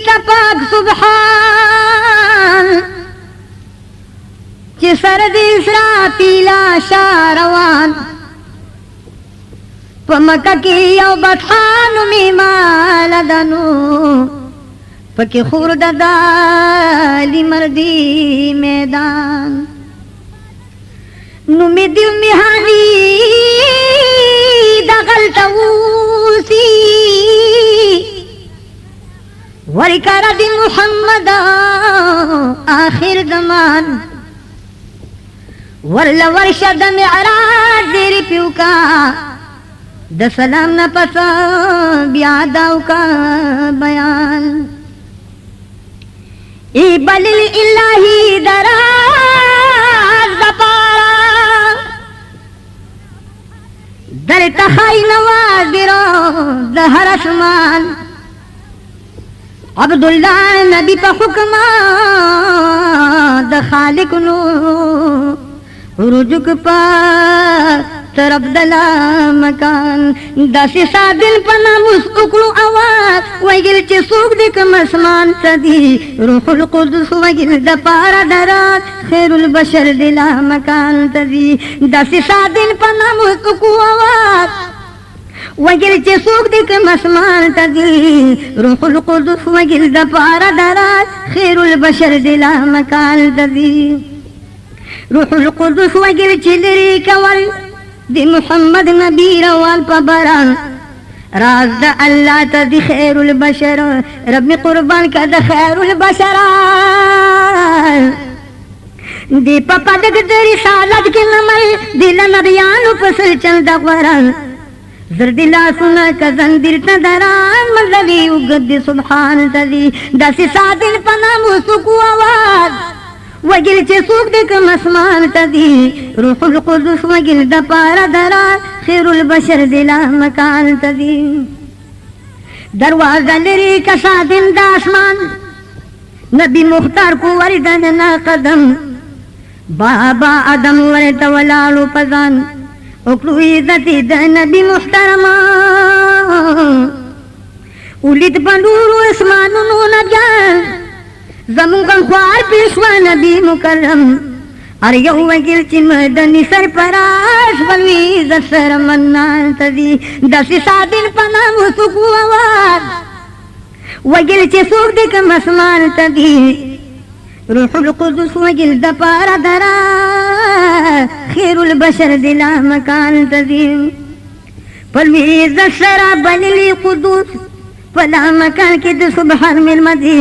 تپاک سبحان چې سر د اسرافیل شاروان په مکه کې یو بطحان میمال دنو پکې خور د دالی مردی میدان نو می دیو میهانی دغل توسی ورکر دی محمد آخر زمان ورل ورشد معراج دیر پیوکا د سلام نہ پسا بیاداو کا بیان ای بلل الہی دراز دپارا در تخائی نوازرو دہر اسمان عبداللہ نبی پا حکمہ د خالق نو رجوک پا طرف دلا مکان داسی سادن پناموس اکلو آواز ویگل چی سوک دکم اسمان تدی روح القدس ویگل دپارا درات خیر البشر دلا مکان تدی داسی سادن پناموس اکلو آواز وگل چی سوک دکم اسمان تدی روح القدس وگل دپارا درات خیر البشر دلا مکان تدی روح القدس وگل چی لری کول دی محمد نبی روال پا بران راز دا اللہ تا دی خیر البشر رب می قربان کا دا خیر البشر دی پا دک دی رسالت کی نمل دی لنبیانو پسل چند غوران زردی لا سنا کا زندر تدران ملوی اگد دی سبحان تدی دا سی سادن پنامو سکو آواز وگل چی سوک دکم اسمان تدی روح القدس وگل دپارا درات خیر البشر دلا مکان تدی دروازہ لری کسادن دا اسمان نبی مختار کو وردن نا قدم بابا آدم ورد ولالو پزان اکلو عزتی دا نبی محترمان اولید بندورو اسمانو نو نبیان زمون کن خوار پیشوا نبی مکرم ار یو وگل چی مدنی سرپراش بلوی عزت سر منان تدی دسی سادن پنامو سکو آواز وگل چی سوک دکم اسمان تدی روح القدس وگل دپارا درا خیر البشر دلا مکان تدی بلوی عزت سر بللی قدوس پلا مکان کی د سبحان ملمدی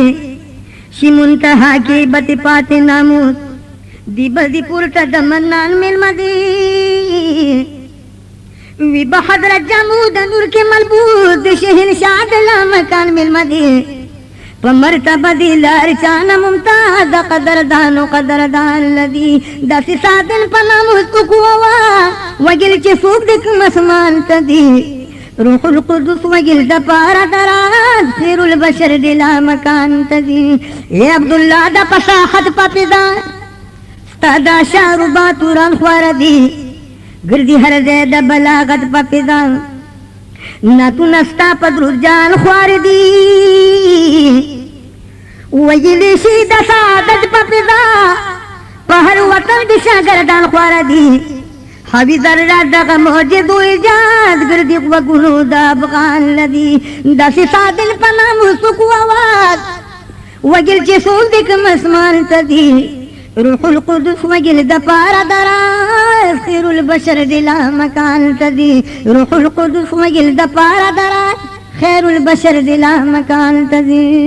شی منتہا کی بتی پاتی ناموس دی بدی پورتا دمنان ملمدی وی بحضرت جمود نور کے ملبوس دی شہن شادلا مکان ملمدی پا مرتبہ دی لارچانا ممتاز قدردان و قدردان لدی دا سی سادن پا ناموس اکووا وگل چی سوک دکم اسمان تدی روح القدس وگل دپارا درات خیر البشر دلا مکان تدی اے عبداللہ دا پساحت پا پیدا ستا دا شعر باتوران خوار دی گردی ہر زید بلاغت پا پیدا ناتو نستا پا درود جان خوار دی وگلی شید سعادت پا پیدا پا ہر وطن دی شاگردان خوار دی حبی ذرات دغا موجد و ایجاد گردی وگنو دا افغان لدی دا سی سادن پنامو سکو آواز وگل چی سوک دکم اسمان تدی روح القدس وگل دپارا درات خیر البشر دلا مکان تدی روح القدس وگل دپارا درات خیر البشر دلا مکان تدی